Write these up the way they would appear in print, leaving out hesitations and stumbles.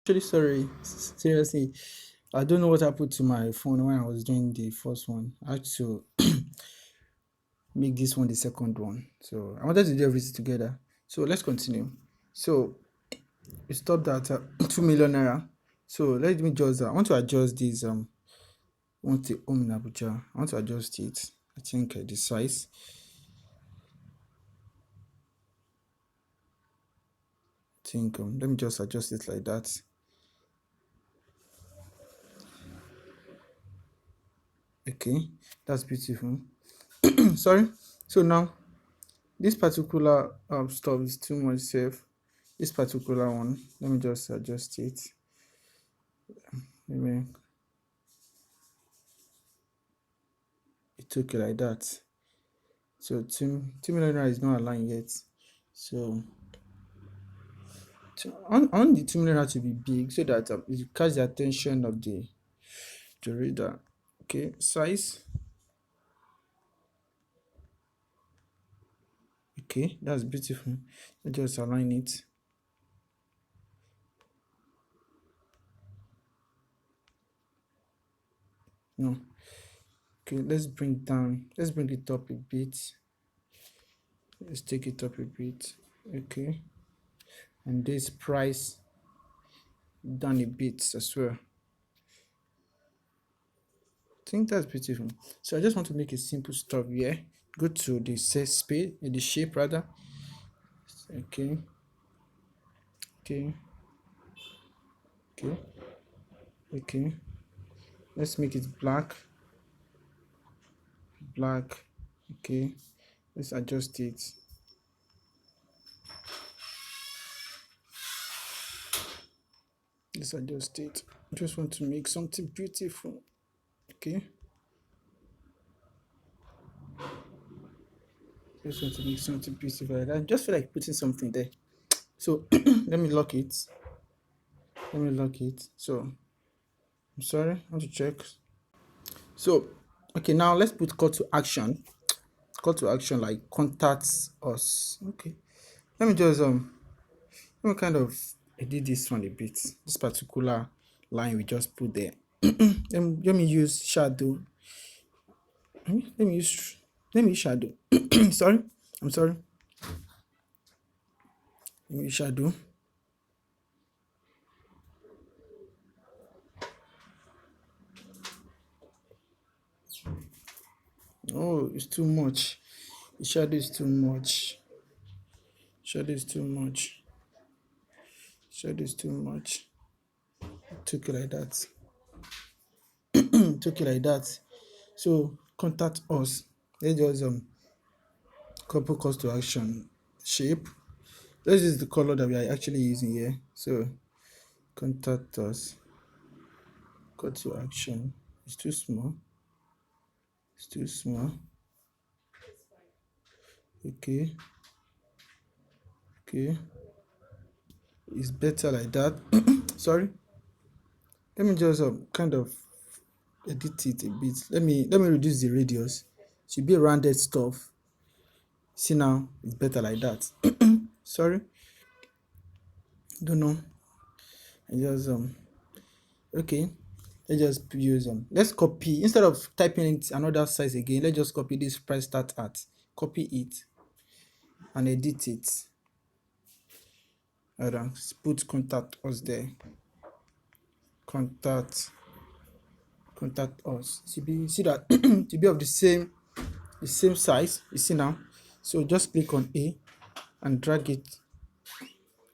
Actually, sorry, seriously, I don't know what happened to my phone when I was doing the first one. I had to make this one the second one. So I wanted to do everything together. So let's continue. So we stopped at 2 million naira. So let me just I want to adjust this want the home in Abuja. I want to adjust it. I think the size. I think let me just adjust it like that. Okay, that's beautiful. Sorry. So now this particular stuff is too much safe. This particular one, let me just adjust it. Maybe it took it like that. So two million naira is not aligned yet. So on the 2 million naira to be big so that it catch the attention of the reader. Okay, size. Okay, that's beautiful. Let's just align it. No. Okay, let's bring it up a bit. Let's take it up a bit. Okay. And this price down a bit as well. I think that's beautiful. So I just want to make a simple stop here. Go to the set space, the shape rather. Okay. Okay. Okay. Okay. Let's make it black. Black. Okay. Let's adjust it. Let's adjust it. I just want to make something beautiful. Okay. Just want to make something beautiful. I just feel like putting something there. So let me lock it. Let me lock it. So I'm sorry. I want to check. So okay, now let's put call to action. Call to action like contacts us. Okay. Let me just let me kind of edit this one a bit. This particular line we just put there. Let me use shadow. Let me use shadow. Sorry. I'm sorry. Let me use shadow. Oh, it's too much. The shadow is too much. Shadow is too much. Shadow is too much. Took it like that. Took it like that. So contact us. Let's just couple calls to action shape. This is the color that we are actually using here. So contact us. Call to action. It's too small. It's too small. Okay. Okay. It's better like that. Sorry. Let me just kind of edit it a bit. Let me reduce the radius. Should be rounded stuff. See now, it's better like that. Sorry. Don't know. I just okay. Let's just use let's copy instead of typing it another size again. Let's just copy this price start at, copy it and edit it. Alright, put contact us there. Contact us. See that to be of the same size. You see now. So just click on A and drag it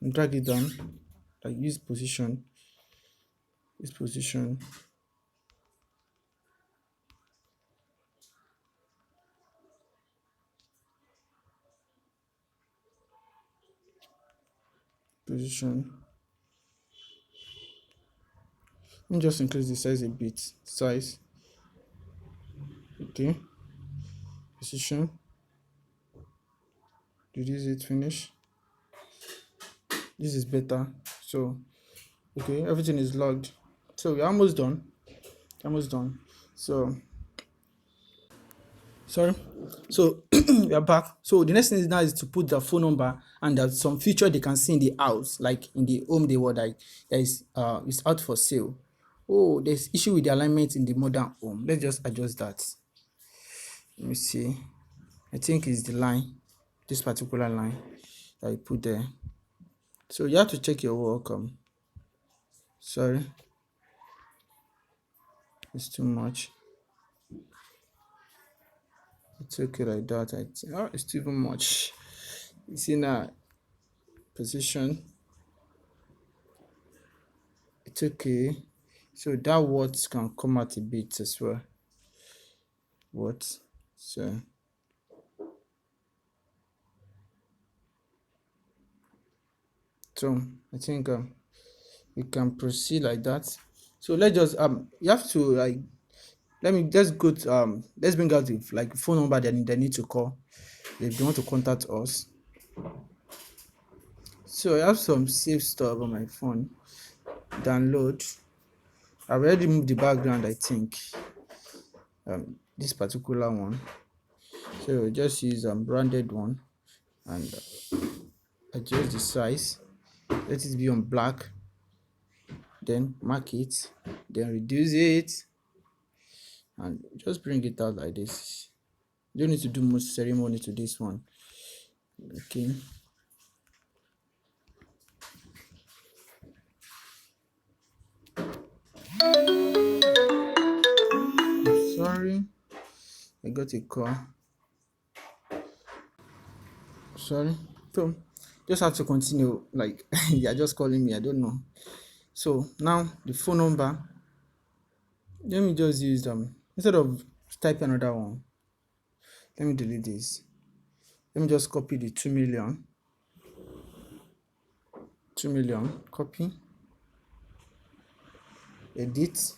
down. Like use position. This position. Position. Let me just increase the size a bit. Size. Okay. Position. Reduce it. Finish. This is better. So okay, everything is logged. So we're almost done. Almost done. So sorry. So we are back. So the next thing is now is to put the phone number and there's some feature they can see in the house, like in the home they were like there is it's out for sale. Oh, there's issue with the alignment in the modern home. Let's just adjust that. Let me see. I think it's the line, this particular line that I put there. So you have to check your work. Sorry, it's too much. It's okay like that. I think, oh, it's too much. You see now, position. It's okay. So that words can come out a bit as well. What? So I think we can proceed like that. So let's just you have to like let's go to let's bring out the like phone number that they need to call if they want to contact us. So I have some save stuff on my phone. Download. I've already moved the background, I think. This particular one. So just use branded one and adjust the size. Let it be on black. Then mark it. Then reduce it. And just bring it out like this. You don't need to do much ceremony to this one. Okay. Sorry, I got a call. Sorry. So just have to continue. Like you're just calling me. I don't know. So now the phone number. Let me just use them instead of type another one. Let me delete this. Let me just copy the 2 million. 2 million. Copy. Edit.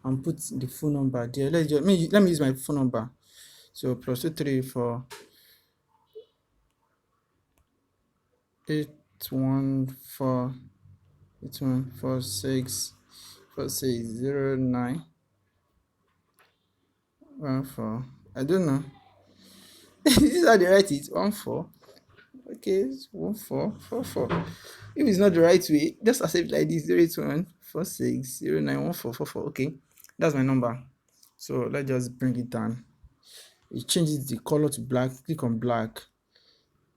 And put the phone number there. Let me use my phone number. So plus 234 814 8146 4609 14. I don't know. This is how they write it. 14. Okay, it's 1444. If it's not the right way, just accept like this 081 46 09 1444. Okay, that's my number. So let's just bring it down. It changes the color to black. Click on black.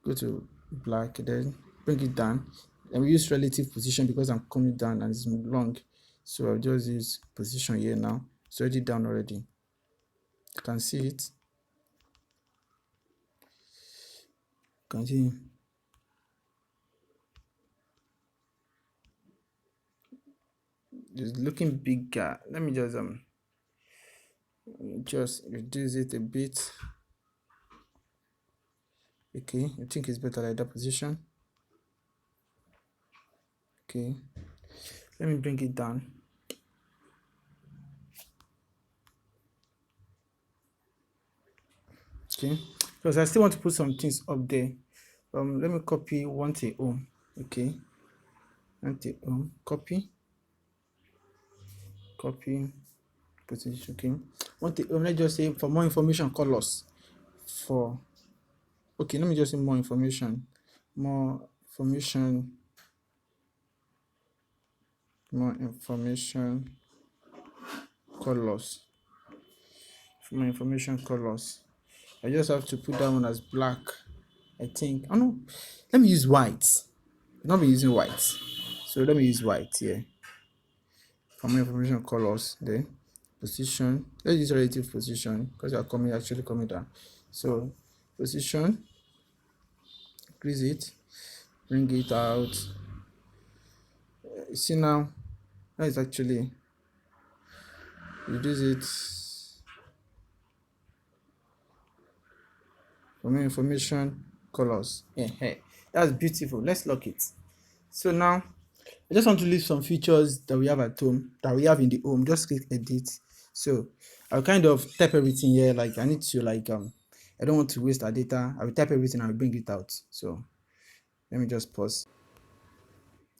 Go to black, then bring it down. And we use relative position because I'm coming down and it's long. So I'll just use position here now. It's already down already. You can see it. Continue. It's looking bigger. Let me just reduce it a bit. Okay, I think it's better like that position. Okay, let me bring it down. Okay, because I still want to put some things up there. Let me copy one to home. Okay, one to home. Copy, position. Okay, one to home. Let's just say for more information, call us. For okay, let me just say more information. More information. Call us. For more information, call us. I just have to put that one as black. I think. Oh no, let me use white. I've not been using white, so let me use white here. For more information, call us. Then position. Let's use relative position because you are actually coming down. So position. Increase it. Bring it out. See now. Now it's actually reduce it. For more information, colors. Yeah, that's beautiful. Let's lock it. So now I just want to leave some features that we have at home, that we have in the home. Just click edit. So I'll kind of type everything here. Like I need to I don't want to waste our data. I will type everything and I'll bring it out. So let me just pause.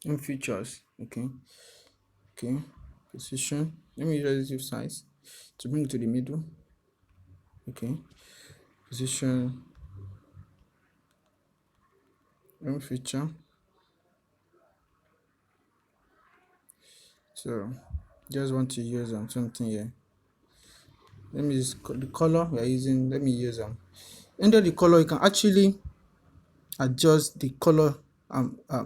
In features, okay. Position. Let me use relative size to bring it to the middle. Okay. Position. New feature. So just want to use something here. Let me use the color we are using. Let me use under the color you can actually adjust the color,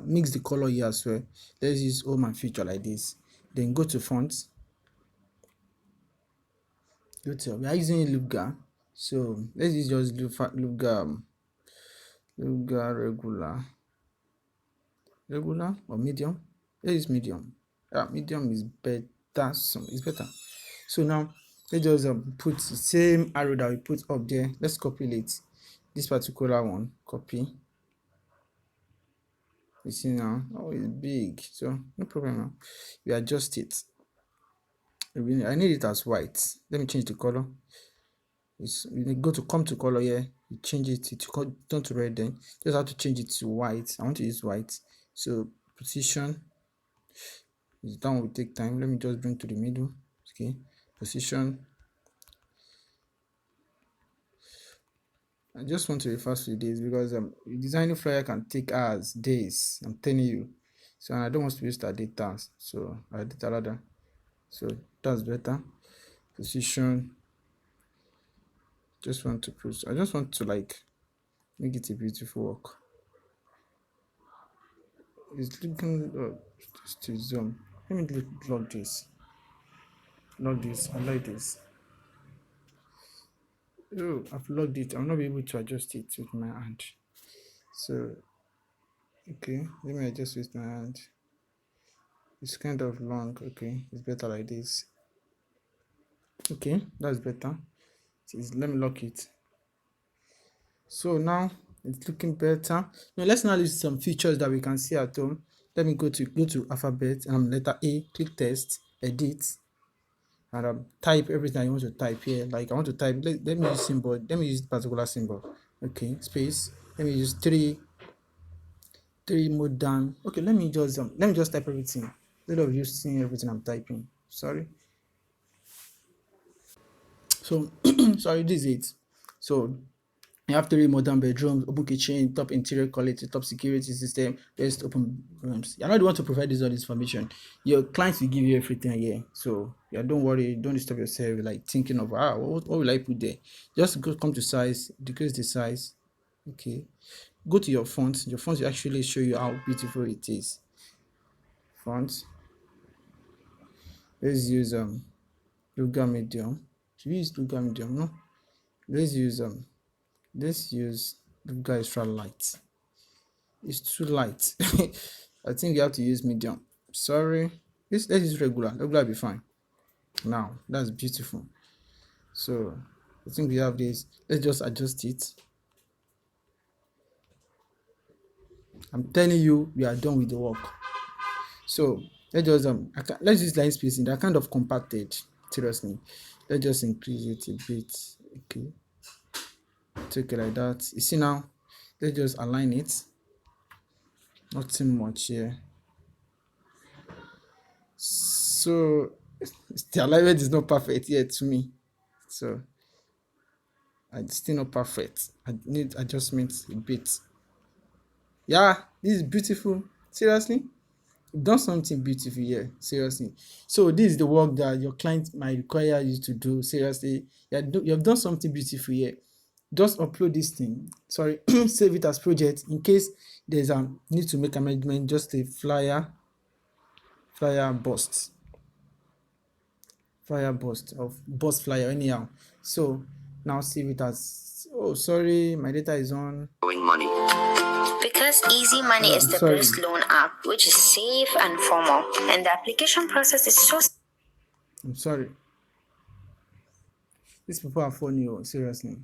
mix the color here as well. Let's use home and feature like this. Then go to fonts. Go to, we are using Luga, so let's use just Luga, regular or medium. Let's use medium. Medium is better. It's better. So now let's just put the same arrow that we put up there. Let's copy it. This particular one, copy. You see now, oh, it's big, so no problem now. We adjust it. I need it as white. Let me change the color. You go to come to color here, you change it to turn to red, then just have to change it to white. I want to use white, so position is done, will take time. Let me just bring to the middle. Okay, position. I just want to refer to this because designing flyer can take hours, days. I'm telling you. So I don't want to use that data. So I did rather. So that's better. Position. Just want to put. I just want to like make it a beautiful work. It's looking to zoom. Let me log this. Log this. I like this. Oh, I've logged it. I'll not be able to adjust it with my hand. So okay, let me adjust with my hand. It's kind of long. Okay, it's better like this. Okay, that's better. Let me lock it. So now it's looking better. Now let's now list some features that we can see at home. Let me go to alphabet and letter A, click text, edit, and type everything I want to type here. Like I want to type, let me use symbol, let me use particular symbol. Okay, space. Let me use three mode down. Okay, let me just type everything instead of you seeing everything I'm typing. Sorry. So sorry, this is it. So you have three modern bedrooms, open kitchen, top interior quality, top security system, best open rooms. You're not the one to provide all this information. Your clients will give you everything here. So yeah, don't worry, don't disturb yourself like thinking of what will I put there. Just come to size, decrease the size. Okay. Go to your font. Your font will actually show you how beautiful it is. Font. Let's use Luga medium. Should we use Luga medium? No. Let's use Luga extra light. It's too light. I think you have to use medium. Sorry. Let's use regular. Regular will be fine. Now that's beautiful. So I think we have this. Let's just adjust it. I'm telling you, we are done with the work. So let's just let's use line spacing. They're kind of compacted. Seriously. Let's just increase it a bit. Okay. Take it like that. You see now? Let's just align it. Nothing much here. So the alignment is not perfect yet to me. So it's still not perfect. I need adjustments a bit. Yeah, this is beautiful. Seriously, you've done something beautiful here. Seriously. So this is the work that your client might require you to do. Seriously, you've done something beautiful here. Just upload this thing. Sorry, save it as project in case there's a need to make amendment. Just a flyer bust. Flyer bust of bust flyer anyhow. So now save it as, oh sorry, my data is on money. Because Easy Money is the best loan app, which is safe and formal, and the application process is so. I'm sorry. These people are funny, seriously.